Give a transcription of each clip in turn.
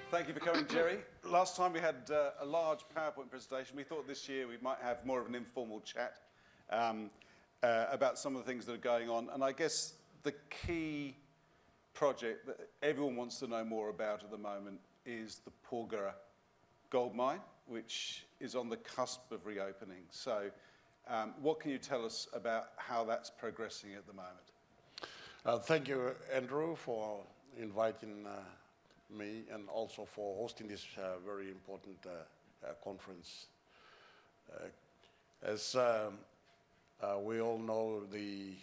Thank you for coming, Jerry. Last time we had a large PowerPoint presentation. We thought this year we might have more of an informal chat about some of the things that are going on. And I guess the key project that everyone wants to know more about at the moment is the Porgera gold mine, which is on the cusp of reopening. So what can you tell us about how that's progressing at the moment? Thank you, Andrew, for inviting me and also for hosting this very important conference. As we all know, the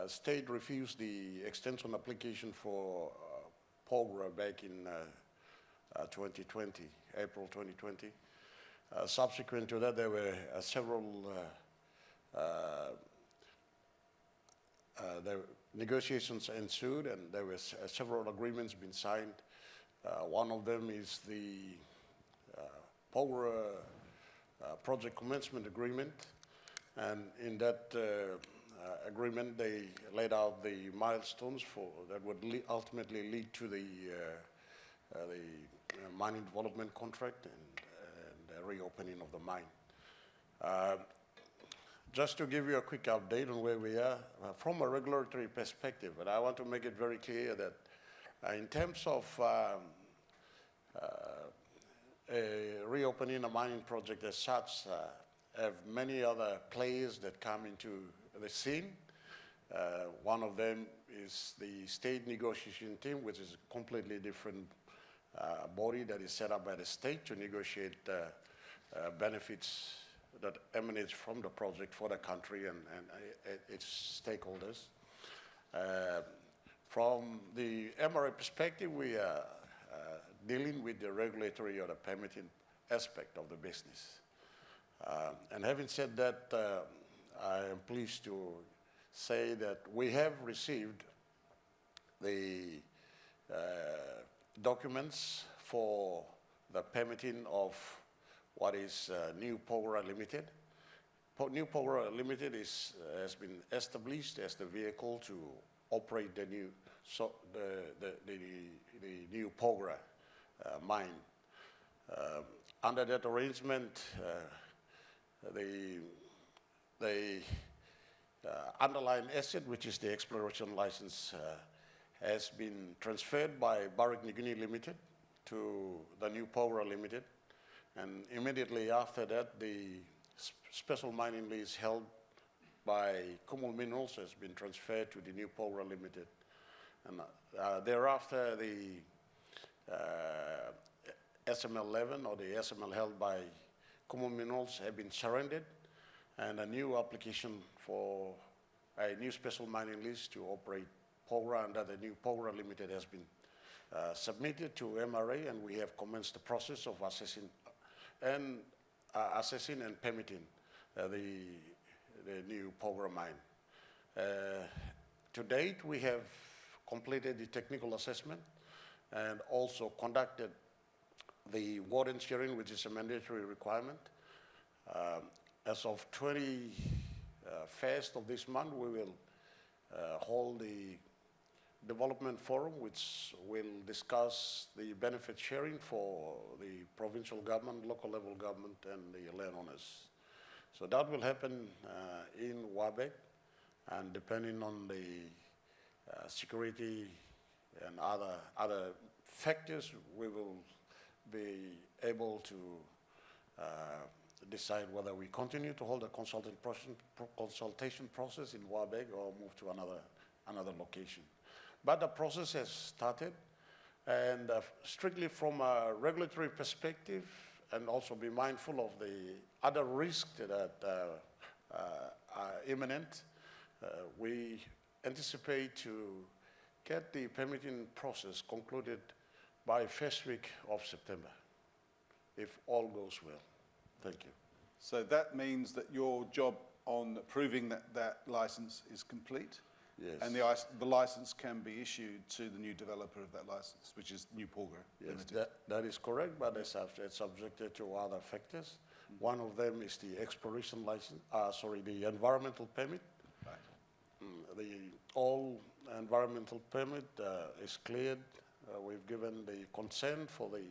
state refused the extension application for Porgera back in 2020, April 2020. Subsequent to that, there were several negotiations ensued, and there were several agreements being signed. One of them is the Porgera project commencement agreement, and in that agreement they laid out the milestones that would ultimately lead to the mining development contract and the reopening of the mine. Just to give you a quick update on where we are from a regulatory perspective, and I want to make it very clear that in terms of reopening a mining project as such, have many other players that come into the scene. One of them is the state negotiation team, which is a completely different body that is set up by the state to negotiate benefits that emanates from the project for the country and its stakeholders. From the MRA perspective, we are dealing with the regulatory or the permitting aspect of the business. And having said that, I am pleased to say that we have received the documents for the permitting of what is New Porgera Limited. New Porgera Limited has been established as the vehicle to operate the new Porgera mine. Under that arrangement, the underlying asset, which is the exploration license, has been transferred by Barrick Guinea Limited to the New Porgera Limited. And immediately after that, the special mining lease held by Commonwealth Minerals has been transferred to the New Porgera Limited. And thereafter, the SML11 or the SML held by Commonwealth Minerals have been surrendered, and a new application for a new special mining lease to operate Porgera under the New Porgera Limited has been submitted to MRA, and we have commenced the process of assessing and permitting the new Porgera mine. To date, we have completed the technical assessment and also conducted the warden sharing, which is a mandatory requirement. As of 21st of this month, we will hold the development forum, which will discuss the benefit sharing for the provincial government, local level government, and the landowners. So that will happen in Wafi, and depending on the security and other factors, we will be able to decide whether we continue to hold a consultation process in Wafi or move to another location. But the process has started, and strictly from a regulatory perspective, and also be mindful of the other risks that are imminent, we anticipate to get the permitting process concluded by first week of September, if all goes well. Thank you. So that means that your job on proving that that license is complete? Yes. And the license can be issued to the new developer of that license, which is New Porgera Limited. Yes, that is correct, but it's subjected to other factors. One of them is the exploration license, the environmental permit. Right. All environmental permit is cleared we've given the consent for the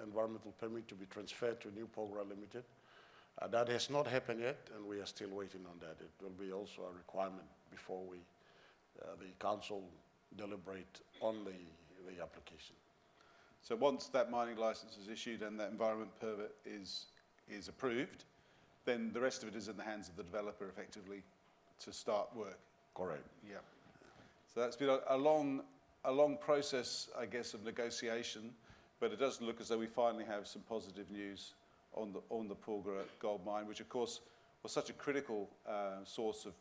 environmental permit to be transferred to New Porgera Limited. That has not happened yet, and we are still waiting on that. It will be also a requirement before the council deliberate on the application. So once that mining license is issued and that environment permit is approved, then the rest of it is in the hands of the developer effectively to start work. Correct. Yeah. So that's been a long process, I guess, of negotiation, but it does look as though we finally have some positive news on the Porgera gold mine, which of course was such a critical source of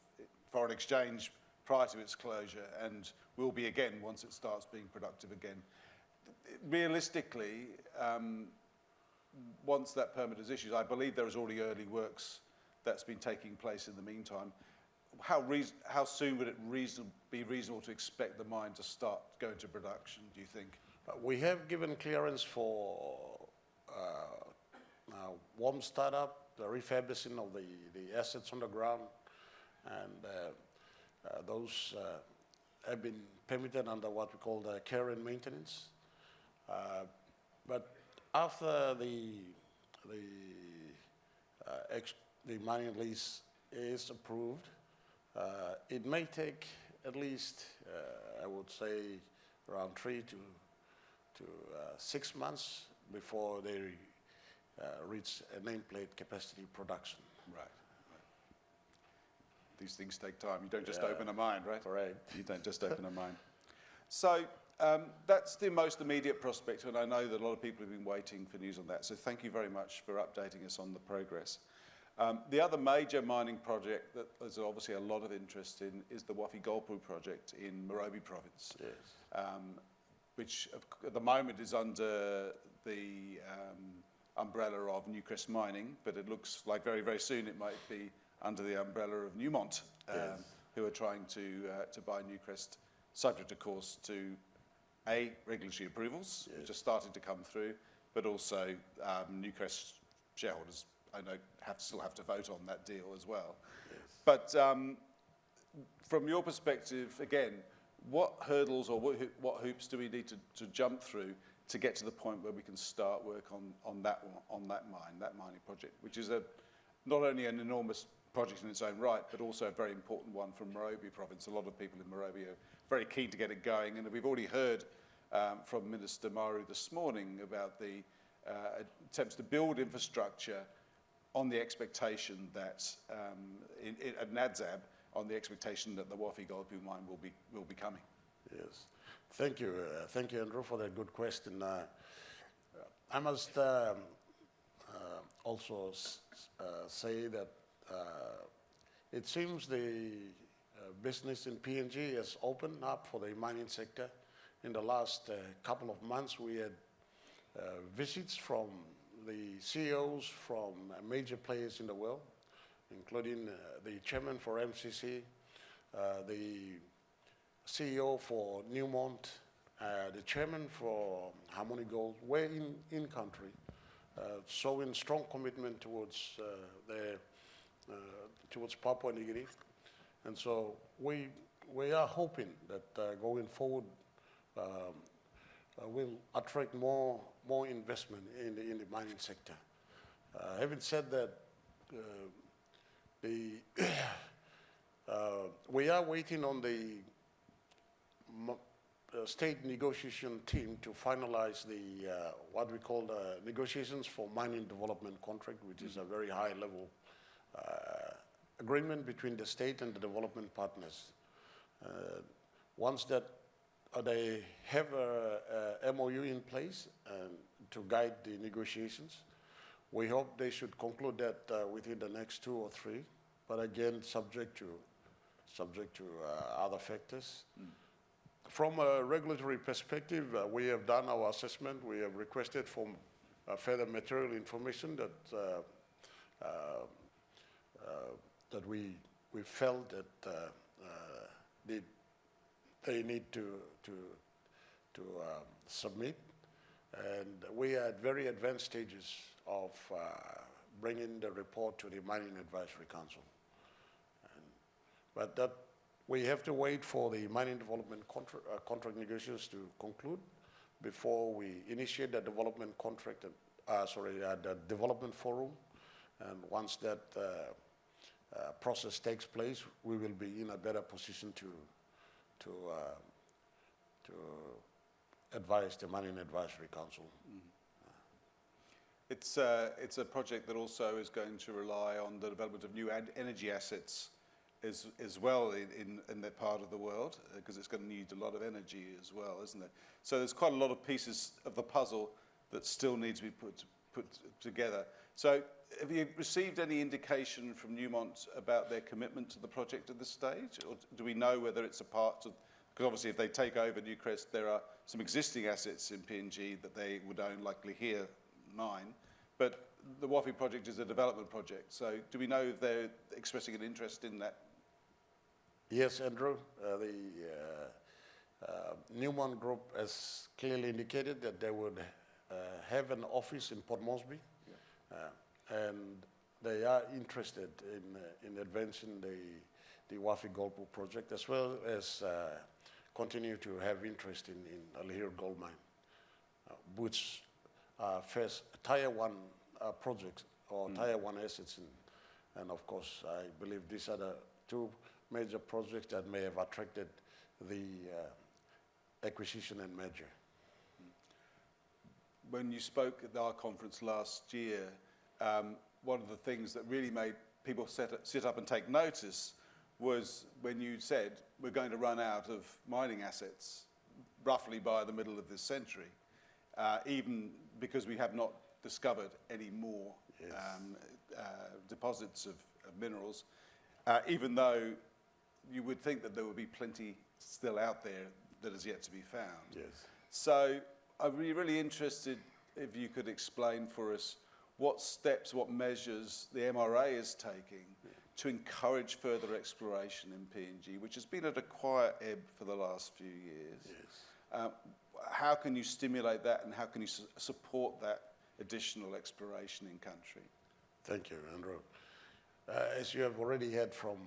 foreign exchange prior to its closure, and will be again once it starts being productive again. Realistically, once that permit is issued, I believe there is already early works that's been taking place in the meantime. How soon would it be reasonable to expect the mine to start going to production, do you think? We have given clearance for warm startup, the refurbishing of the assets on the ground, and those have been permitted under what we call the care and maintenance. But after the mining lease is approved, it may take at least, I would say, around 3 to 6 months before they reach a nameplate capacity production. Right. These things take time. You don't just open a mine, right? Correct. You don't just open a mine. So that's the most immediate prospect, and I know that a lot of people have been waiting for news on that. So thank you very much for updating us on the progress. The other major mining project that there's obviously a lot of interest in is the Wafi-Golpu project in Morobe province, Yes. which at the moment is under the umbrella of Newcrest Mining, but it looks like very, very soon it might be under the umbrella of Newmont, Yes. who are trying to buy Newcrest, subject, of course, to regulatory approvals, Yes. which are starting to come through, but also Newcrest shareholders, I know, still have to vote on that deal as well. Yes. But from your perspective, again, what hurdles or what hoops do we need to jump through to get to the point where we can start work on that mining project, which is not only an enormous project in its own right, but also a very important one from Morobe province. A lot of people in Morobe are very keen to get it going, and we've already heard from Minister Maru this morning about the attempts to build infrastructure on the expectation that at NADZAB, on the expectation that the Wafi-Golpu mine will be coming. Yes, thank you, Andrew, for that good question. I must also say that it seems the business in PNG has opened up for the mining sector. In the last couple of months, we had visits from the CEOs from major players in the world, including the chairman for MCC, the CEO for Newmont, the chairman for Harmony Gold, were in country, showing strong commitment towards towards Papua New Guinea. And so we are hoping that going forward will attract more investment in the mining sector. Having said that, we are waiting on the state negotiation team to finalize the what we call the negotiations for mining development contract, which is a very high level agreement between the state and the development partners. Once that they have a MOU in place to guide the negotiations, we hope they should conclude that within the next 2 or 3, but again, subject to other factors. From a regulatory perspective, we have done our assessment. We have requested for further material information that we felt that they need to submit, and we are at very advanced stages of bringing the report to the Mining Advisory Council. But that we have to wait for the mining development contract negotiations to conclude, before we initiate the development contract, the development forum. And once that process takes place, we will be in a better position to advise the Mining Advisory Council. It's a project that also is going to rely on the development of new energy assets as well in that part of the world, because it's going to need a lot of energy as well, isn't it? So there's quite a lot of pieces of the puzzle that still need to be put together. So have you received any indication from Newmont about their commitment to the project at this stage? Or do we know whether it's a part of, because obviously if they take over Newcrest, there are some existing assets in PNG that they would own, likely here, mine. But the Wafi project is a development project. So do we know if they're expressing an interest in that? Yes, Andrew. The Newmont Group has clearly indicated that they would have an office in Port Moresby. And they are interested in advancing the Wafi-Golpu project, as well as continue to have interest in Alihir Gold Mine, which are first Tier 1 projects or Tier 1 assets. And of course, I believe these are the two major projects that may have attracted the acquisition and merger. When you spoke at our conference last year, one of the things that really made people sit up and take notice was when you said we're going to run out of mining assets roughly by the middle of this century, even because we have not discovered any more deposits of minerals, even though you would think that there would be plenty still out there that is yet to be found. Yes. So I'd be really interested if you could explain for us what steps, what measures the MRA is taking to encourage further exploration in PNG, which has been at a quiet ebb for the last few years. Yes. How can you stimulate that, and how can you support that additional exploration in country? Thank you, Andrew. As you have already heard from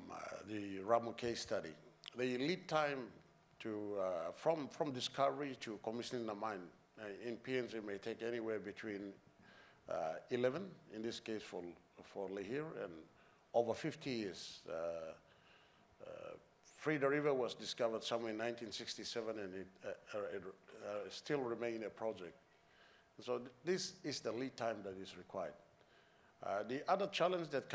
the Ramu case study, the lead time to from discovery to commissioning the mine in PNG may take anywhere between 11, in this case for Lihir, and over 50 years. Frida River was discovered somewhere in 1967, and it still remains a project. So this is the lead time that is required. The other challenge that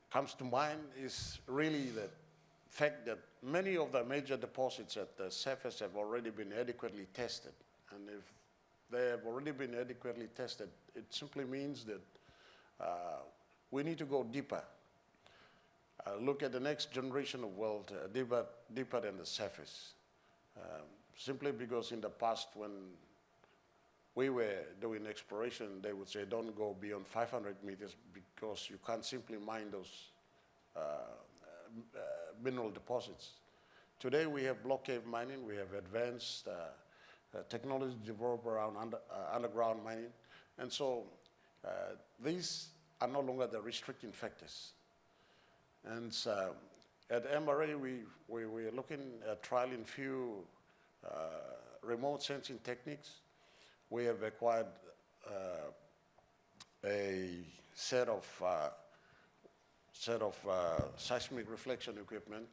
comes to mind is really the fact that many of the major deposits at the surface have already been adequately tested. And if they have already been adequately tested, it simply means that we need to go deeper. Look at the next generation of world deeper than the surface. Simply because in the past, when we were doing exploration, they would say don't go beyond 500 meters because you can't simply mine those mineral deposits. Today we have block cave mining, we have advanced technology developed around underground mining, and so these are no longer the restricting factors. And at MRA, we are looking at trialing few remote sensing techniques. We have acquired a set of seismic reflection equipment.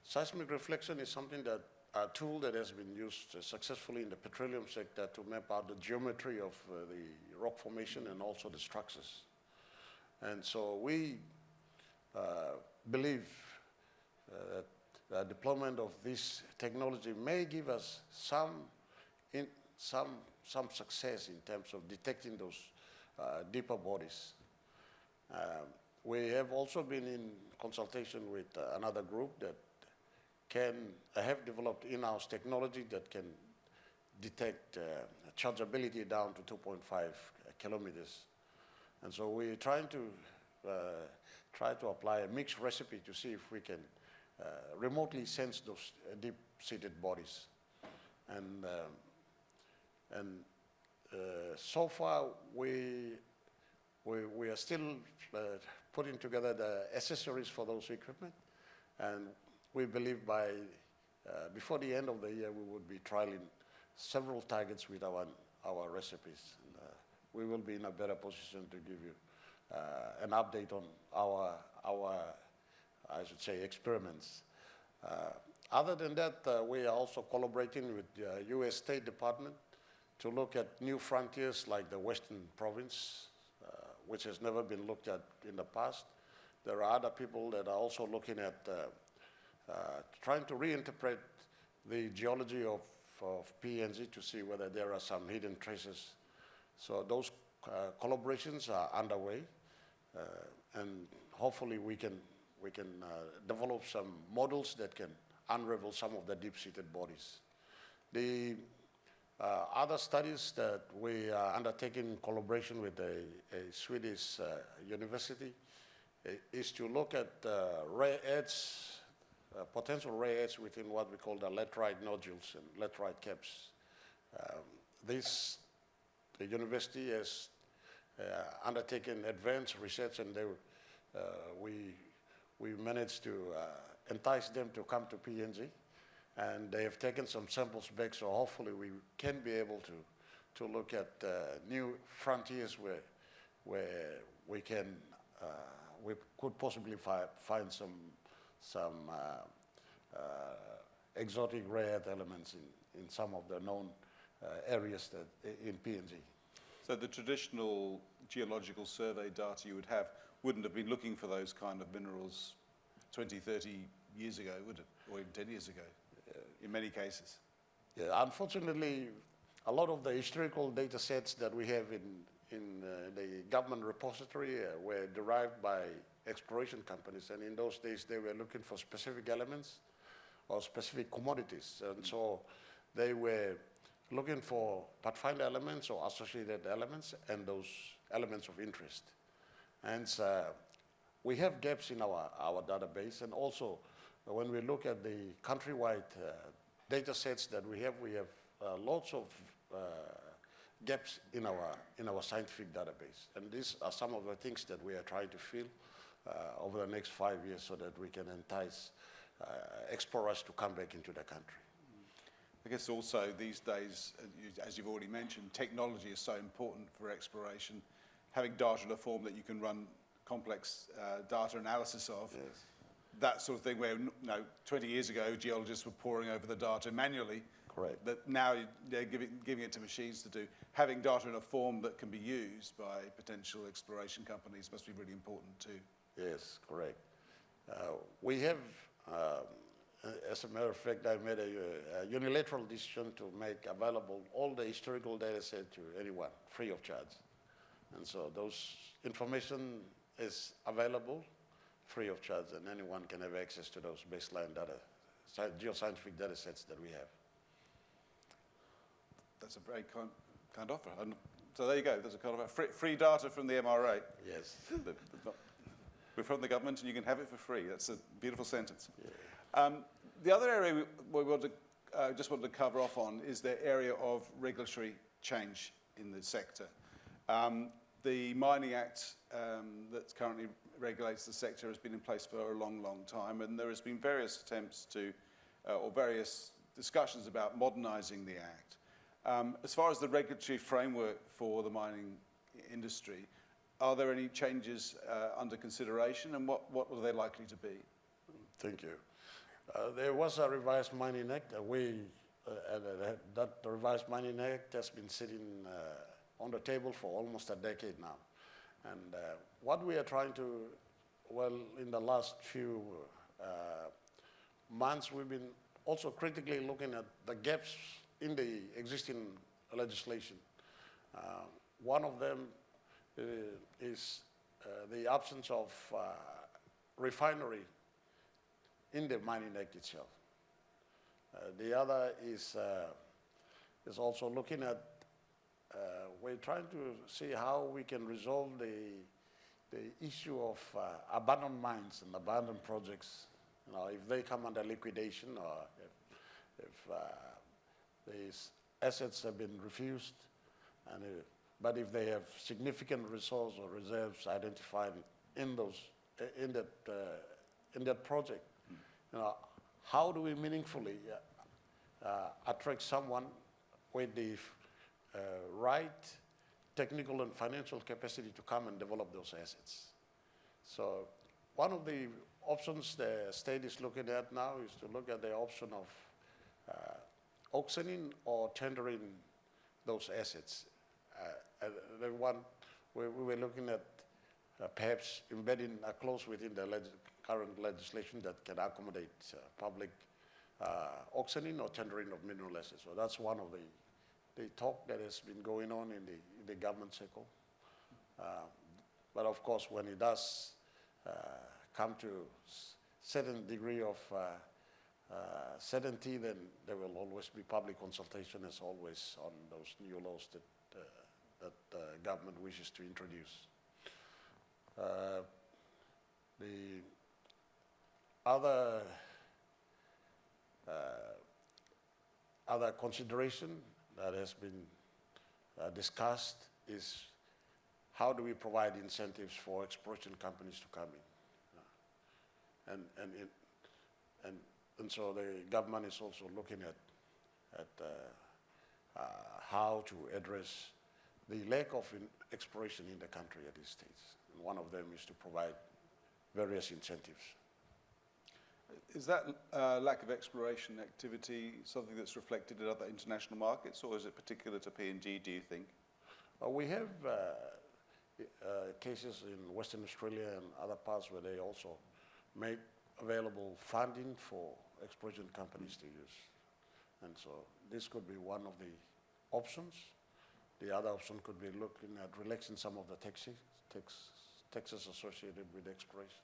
Seismic reflection is something that a tool that has been used successfully in the petroleum sector to map out the geometry of the rock formation and also the structures. And so we believe that the deployment of this technology may give us some success in terms of detecting those deeper bodies. We have also been in consultation with another group that have developed in-house technology that can detect chargeability down to 2.5 kilometers. And so we're trying to apply a mixed recipe to see if we can remotely sense those deep-seated bodies. And so far, we are still putting together the accessories for those equipment, and we believe by before the end of the year, we would be trialing several targets with our recipes. And, we will be in a better position to give you an update on our, I should say, experiments. Other than that, we are also collaborating with the U.S. State Department to look at new frontiers like the Western Province, which has never been looked at in the past. There are other people that are also looking at trying to reinterpret the geology of PNG to see whether there are some hidden traces. So those collaborations are underway, and hopefully we can develop some models that can unravel some of the deep-seated bodies. The other studies that we are undertaking in collaboration with a Swedish university is to look at rare earths, potential rare earths within what we call the laterite nodules and laterite caps. The university has undertaken advanced research, and we managed to entice them to come to PNG, and they have taken some samples back, so hopefully we can be able to look at new frontiers where we could possibly find some exotic rare earth elements in some of the known areas in PNG. So the traditional geological survey data you would have wouldn't have been looking for those kind of minerals 20, 30 years ago, would it? Or even 10 years ago, in many cases. Yeah, unfortunately, a lot of the historical data sets that we have in the government repository were derived by exploration companies, and in those days they were looking for specific elements or specific commodities, and so they were looking for pathfinder elements or associated elements and those elements of interest. And we have gaps in our database, and also when we look at the countrywide data sets that we have lots of gaps in our scientific database. And these are some of the things that we are trying to fill over the next 5 years so that we can entice explorers to come back into the country. I guess also these days, as you've already mentioned, technology is so important for exploration. Having data in a form that you can run complex data analysis of, Yes. that sort of thing where 20 years ago geologists were poring over the data manually. Correct. That now they're giving it to machines to do. Having data in a form that can be used by potential exploration companies must be really important too. Yes, correct. We have, as a matter of fact, I made a unilateral decision to make available all the historical data set to anyone, free of charge. And so those information is available free of charge, and anyone can have access to those baseline data, geoscientific data sets that we have. That's a very kind offer. And so there you go. There's a kind of a free data from the MRA. Yes. We're from the government, and you can have it for free. That's a beautiful sentence. Yeah. The other area we just want to cover off on is the area of regulatory change in the sector. The Mining Act that currently regulates the sector has been in place for a long, long time, and there has been various attempts to, or various discussions about modernising the Act. As far as the regulatory framework for the mining industry, are there any changes under consideration, and what are they likely to be? Thank you. There was a revised Mining Act. That revised Mining Act has been sitting on the table for almost a decade now. And what we are trying to, in the last few months, we've been also critically looking at the gaps in the existing legislation. One of them is the absence of refinery in the Mining Act itself. The other is also looking at, we're trying to see how we can resolve the issue of abandoned mines and abandoned projects. If they come under liquidation, or if these assets have been refused, but if they have significant resource or reserves identified in that project, how do we meaningfully attract someone with the right technical and financial capacity to come and develop those assets? So one of the options the state is looking at now is to look at the option of auctioning or tendering those assets. The one we were looking at perhaps embedding a clause within the current legislation that can accommodate public auctioning or tendering of mineral assets. So that's one of the talk that has been going on in the government circle. But of course, when it does come to certain degree of certainty, then there will always be public consultation, as always, on those new laws that that government wishes to introduce. The other consideration that has been discussed is how do we provide incentives for exploration companies to come in, and so the government is also looking at how to address the lack of exploration in the country at this stage. And one of them is to provide various incentives. Is that lack of exploration activity something that's reflected in other international markets, or is it particular to PNG, do you think? We have cases in Western Australia and other parts where they also make available funding for exploration companies to use. And so this could be one of the options. The other option could be looking at relaxing some of the taxes associated with exploration.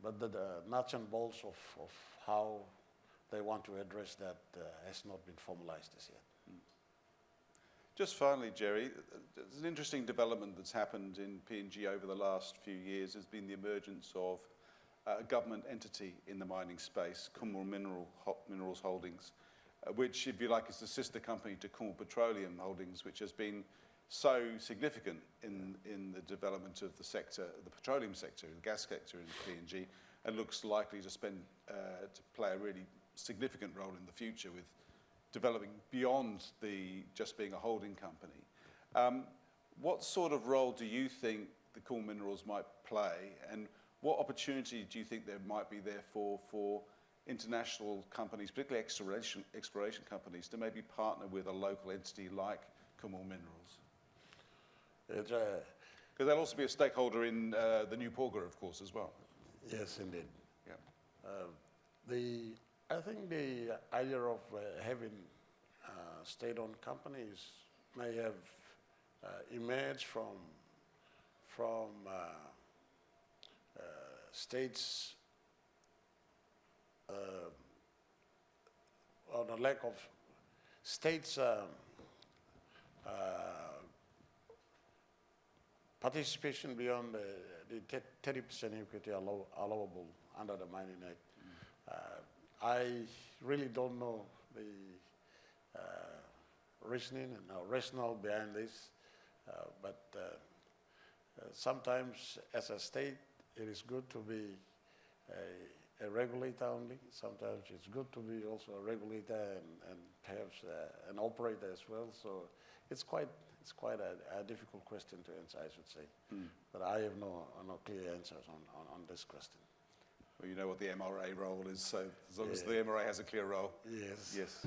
But the nuts and bolts of how they want to address that has not been formalized as yet. Just finally, Jerry, there's an interesting development that's happened in PNG over the last few years. Has been the emergence of a government entity in the mining space, Commonwealth Minerals Holdings, which, if you like, is the sister company to Commonwealth Petroleum Holdings, which has been so significant in the development of the sector, the petroleum sector, the gas sector in PNG, and looks likely to to play a really significant role in the future with developing beyond just being a holding company. What sort of role do you think the Cool Minerals might play, and what opportunity do you think there might be there for international companies, particularly exploration companies, to maybe partner with a local entity like Commonwealth Minerals? Because they'll also be a stakeholder in the new Porgera, of course, as well. Yes, indeed. Yeah. I think the idea of having state-owned companies may have emerged from states on a lack of states' participation beyond the 30% equity allowable under the Mining Act. I really don't know the reasoning and rationale behind this, but sometimes as a state it is good to be a regulator only. Sometimes it's good to be also a regulator and perhaps an operator as well. So it's quite a difficult question to answer, I should say. But I have no clear answers on this question. Well, you know what the MRA role is, so as long as the MRA has a clear role. Yes. Yes.